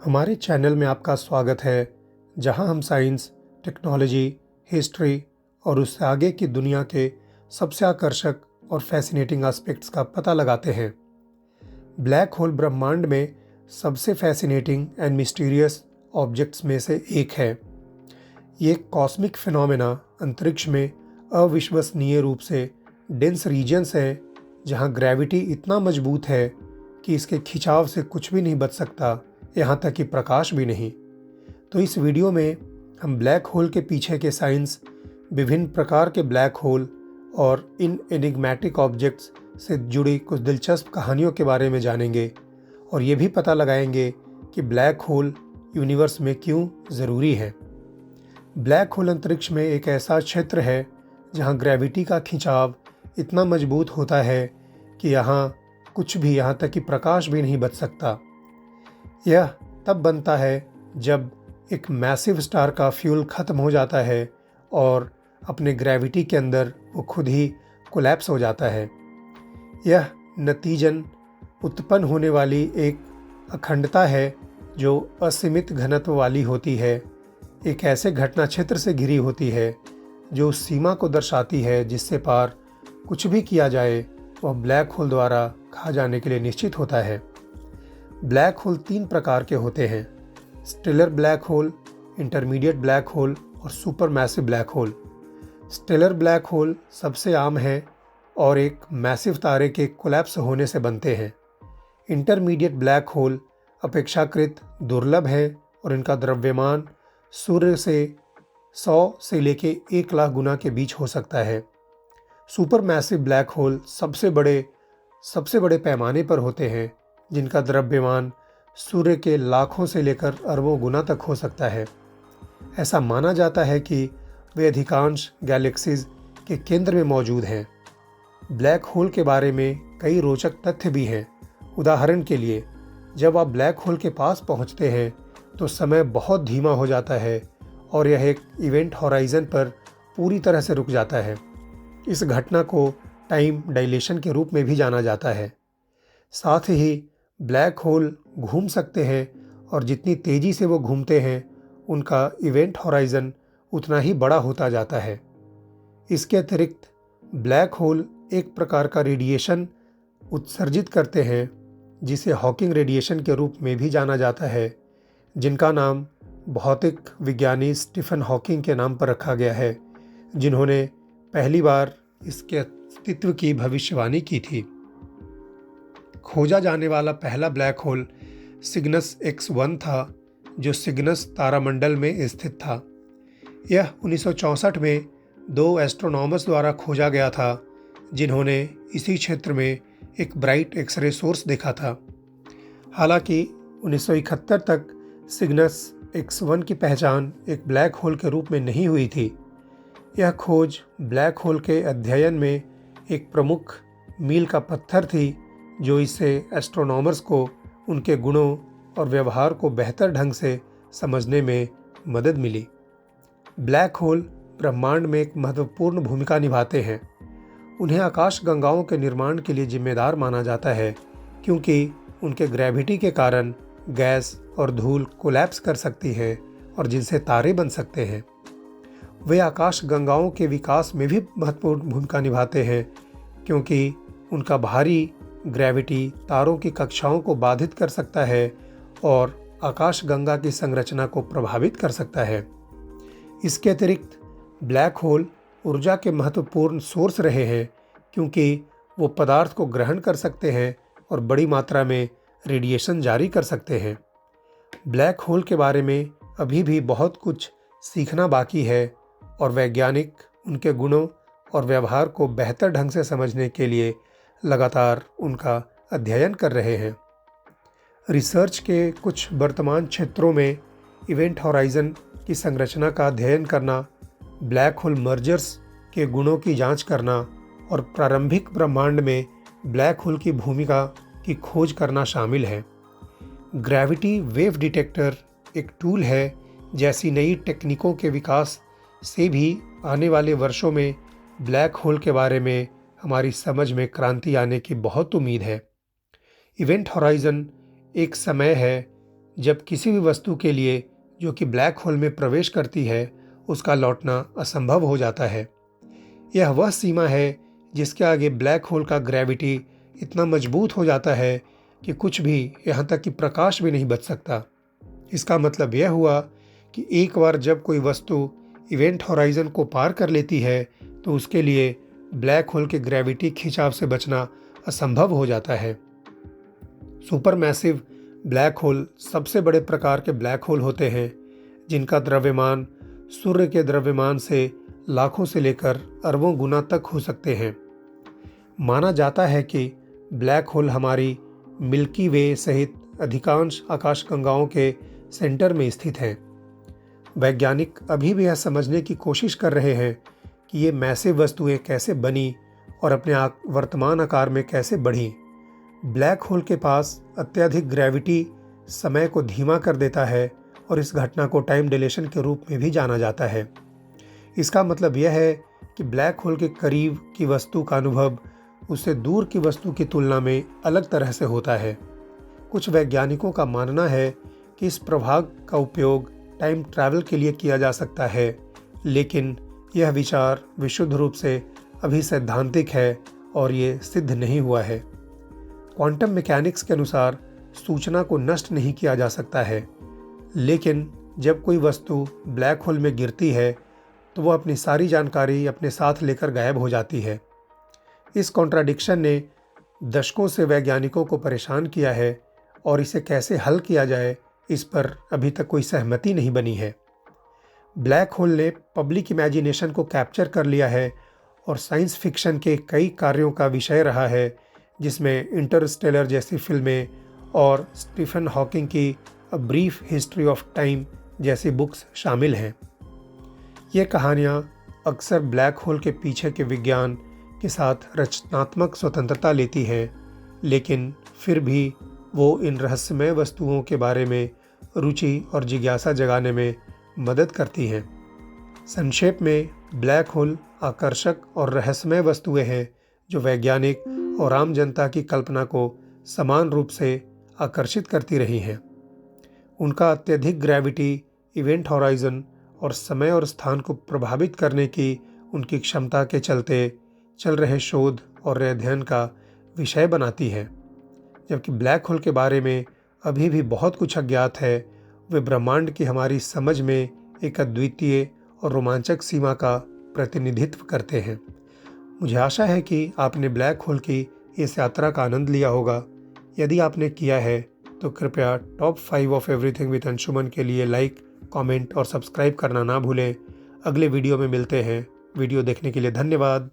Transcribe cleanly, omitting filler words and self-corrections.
हमारे चैनल में आपका स्वागत है, जहां हम साइंस, टेक्नोलॉजी, हिस्ट्री और उससे आगे की दुनिया के सबसे आकर्षक और फैसिनेटिंग एस्पेक्ट्स का पता लगाते हैं। ब्लैक होल ब्रह्मांड में सबसे फैसिनेटिंग एंड मिस्टीरियस ऑब्जेक्ट्स में से एक है। ये एक कॉस्मिक फिनोमेना अंतरिक्ष में अविश्वसनीय रूप से डेंस रीजन्स हैं, जहां ग्रेविटी इतना मजबूत है कि इसके खिंचाव से कुछ भी नहीं बच सकता, यहाँ तक कि प्रकाश भी नहीं। तो इस वीडियो में हम ब्लैक होल के पीछे के साइंस, विभिन्न प्रकार के ब्लैक होल और इन एनिग्मेटिक ऑब्जेक्ट्स से जुड़ी कुछ दिलचस्प कहानियों के बारे में जानेंगे और ये भी पता लगाएंगे कि ब्लैक होल यूनिवर्स में क्यों ज़रूरी है। ब्लैक होल अंतरिक्ष में एक ऐसा क्षेत्र है जहाँ ग्रेविटी का खिंचाव इतना मजबूत होता है कि यहाँ कुछ भी, यहाँ तक कि प्रकाश भी नहीं बच सकता। यह तब बनता है जब एक मैसिव स्टार का फ्यूल ख़त्म हो जाता है और अपने ग्रेविटी के अंदर वो खुद ही कोलैप्स हो जाता है। यह नतीजन उत्पन्न होने वाली एक अखंडता है जो असीमित घनत्व वाली होती है, एक ऐसे घटना क्षेत्र से घिरी होती है जो उस सीमा को दर्शाती है जिससे पार कुछ भी किया जाए वह ब्लैक होल द्वारा खा जाने के लिए निश्चित होता है। ब्लैक होल 3 प्रकार के होते हैं: stellar black hole, intermediate black hole और super massive black hole. Stellar black hole सबसे आम है और एक मैसिव तारे के कोलैप्स होने से बनते हैं। इंटरमीडिएट ब्लैक होल अपेक्षाकृत दुर्लभ है और इनका द्रव्यमान सूर्य से 100 से लेके 1 लाख गुना के बीच हो सकता है। सुपर मैसिव ब्लैक होल सबसे बड़े पैमाने पर होते हैं, जिनका द्रव्यमान सूर्य के लाखों से लेकर अरबों गुना तक हो सकता है। ऐसा माना जाता है कि वे अधिकांश गैलेक्सीज के केंद्र में मौजूद हैं। ब्लैक होल के बारे में कई रोचक तथ्य भी हैं। उदाहरण के लिए, जब आप ब्लैक होल के पास पहुंचते हैं तो समय बहुत धीमा हो जाता है और यह एक इवेंट हॉराइजन पर पूरी तरह से रुक जाता है। इस घटना को टाइम डायलेशन के रूप में भी जाना जाता है। साथ ही ब्लैक होल घूम सकते हैं और जितनी तेज़ी से वो घूमते हैं उनका इवेंट हॉराइजन उतना ही बड़ा होता जाता है। इसके अतिरिक्त ब्लैक होल एक प्रकार का रेडिएशन उत्सर्जित करते हैं जिसे हॉकिंग रेडिएशन के रूप में भी जाना जाता है, जिनका नाम भौतिक विज्ञानी स्टीफन हॉकिंग के नाम पर रखा गया है, जिन्होंने पहली बार इसके अस्तित्व की भविष्यवाणी की थी। खोजा जाने वाला पहला ब्लैक होल सिग्नस X1 था, जो सिग्नस तारामंडल में स्थित था। यह 1964 में 2 एस्ट्रोनॉमर्स द्वारा खोजा गया था, जिन्होंने इसी क्षेत्र में एक ब्राइट एक्सरे सोर्स देखा था। हालांकि 1971 तक सिग्नस X1 की पहचान एक ब्लैक होल के रूप में नहीं हुई थी। यह खोज ब्लैक होल के अध्ययन में एक प्रमुख मील का पत्थर थी, जो इससे एस्ट्रोनॉमर्स को उनके गुणों और व्यवहार को बेहतर ढंग से समझने में मदद मिली। ब्लैक होल ब्रह्मांड में एक महत्वपूर्ण भूमिका निभाते हैं। उन्हें आकाश गंगाओं के निर्माण के लिए जिम्मेदार माना जाता है, क्योंकि उनके ग्रेविटी के कारण गैस और धूल कोलैप्स कर सकती है और जिनसे तारे बन सकते हैं। वे आकाश गंगाओं के विकास में भी महत्वपूर्ण भूमिका निभाते हैं, क्योंकि उनका भारी ग्रेविटी तारों की कक्षाओं को बाधित कर सकता है और आकाश गंगा की संरचना को प्रभावित कर सकता है। इसके अतिरिक्त ब्लैक होल ऊर्जा के महत्वपूर्ण सोर्स रहे हैं, क्योंकि वो पदार्थ को ग्रहण कर सकते हैं और बड़ी मात्रा में रेडिएशन जारी कर सकते हैं। ब्लैक होल के बारे में अभी भी बहुत कुछ सीखना बाकी है और वैज्ञानिक उनके गुणों और व्यवहार को बेहतर ढंग से समझने के लिए लगातार उनका अध्ययन कर रहे हैं। रिसर्च के कुछ वर्तमान क्षेत्रों में इवेंट हॉराइजन की संरचना का अध्ययन करना, ब्लैक होल मर्जर्स के गुणों की जांच करना और प्रारंभिक ब्रह्मांड में ब्लैक होल की भूमिका की खोज करना शामिल है। ग्रेविटी वेव डिटेक्टर एक टूल है। जैसी नई टेक्निकों के विकास से भी आने वाले वर्षों में ब्लैक होल के बारे में हमारी समझ में क्रांति आने की बहुत उम्मीद है। इवेंट हॉराइजन एक समय है जब किसी भी वस्तु के लिए जो कि ब्लैक होल में प्रवेश करती है उसका लौटना असंभव हो जाता है। यह वह सीमा है जिसके आगे ब्लैक होल का ग्रेविटी इतना मजबूत हो जाता है कि कुछ भी, यहाँ तक कि प्रकाश भी नहीं बच सकता। इसका मतलब यह हुआ कि एक बार जब कोई वस्तु इवेंट होराइजन को पार कर लेती है तो उसके लिए ब्लैक होल के ग्रेविटी खिंचाव से बचना असंभव हो जाता है। सुपरमैसिव ब्लैक होल सबसे बड़े प्रकार के ब्लैक होल होते हैं जिनका द्रव्यमान सूर्य के द्रव्यमान से लाखों से लेकर अरबों गुना तक हो सकते हैं। माना जाता है कि ब्लैक होल हमारी मिल्की वे सहित अधिकांश आकाशगंगाओं के सेंटर में स्थित हैं। वैज्ञानिक अभी भी यह समझने की कोशिश कर रहे हैं कि ये मैसिव वस्तुएं कैसे बनी और अपने वर्तमान आकार में कैसे बढ़ीं। ब्लैक होल के पास अत्यधिक ग्रेविटी समय को धीमा कर देता है और इस घटना को टाइम डिलेशन के रूप में भी जाना जाता है। इसका मतलब यह है कि ब्लैक होल के करीब की वस्तु का अनुभव उससे दूर की वस्तु की तुलना में अलग तरह से होता है। कुछ वैज्ञानिकों का मानना है कि इस प्रभाव का उपयोग टाइम ट्रैवल के लिए किया जा सकता है, लेकिन यह विचार विशुद्ध रूप से अभी सैद्धांतिक है और ये सिद्ध नहीं हुआ है। क्वांटम मैकेनिक्स के अनुसार सूचना को नष्ट नहीं किया जा सकता है, लेकिन जब कोई वस्तु ब्लैक होल में गिरती है तो वह अपनी सारी जानकारी अपने साथ लेकर गायब हो जाती है। इस कॉन्ट्राडिक्शन ने दशकों से वैज्ञानिकों को परेशान किया है और इसे कैसे हल किया जाए इस पर अभी तक कोई सहमति नहीं बनी है। ब्लैक होल ने पब्लिक इमेजिनेशन को कैप्चर कर लिया है और साइंस फिक्शन के कई कार्यों का विषय रहा है, जिसमें इंटरस्टेलर जैसी फिल्में और स्टीफन हॉकिंग की a brief history of time जैसी बुक्स शामिल हैं। ये कहानियाँ अक्सर ब्लैक होल के पीछे के विज्ञान के साथ रचनात्मक स्वतंत्रता लेती हैं, लेकिन फिर भी वो इन रहस्यमय वस्तुओं के बारे में रुचि और जिज्ञासा जगाने में मदद करती हैं। संक्षेप में, ब्लैक होल आकर्षक और रहस्यमय वस्तुएं हैं जो वैज्ञानिक और आम जनता की कल्पना को समान रूप से आकर्षित करती रही हैं। उनका अत्यधिक ग्रेविटी, इवेंट होराइजन और समय और स्थान को प्रभावित करने की उनकी क्षमता के चलते चल रहे शोध और अध्ययन का विषय बनाती है। जबकि ब्लैक होल के बारे में अभी भी बहुत कुछ अज्ञात है, वे ब्रह्मांड की हमारी समझ में एक अद्वितीय और रोमांचक सीमा का प्रतिनिधित्व करते हैं। मुझे आशा है कि आपने ब्लैक होल की इस यात्रा का आनंद लिया होगा। यदि आपने किया है तो कृपया top 5 of everything with Anshuman के लिए लाइक, कमेंट और सब्सक्राइब करना ना भूलें। अगले वीडियो में मिलते हैं। वीडियो देखने के लिए धन्यवाद।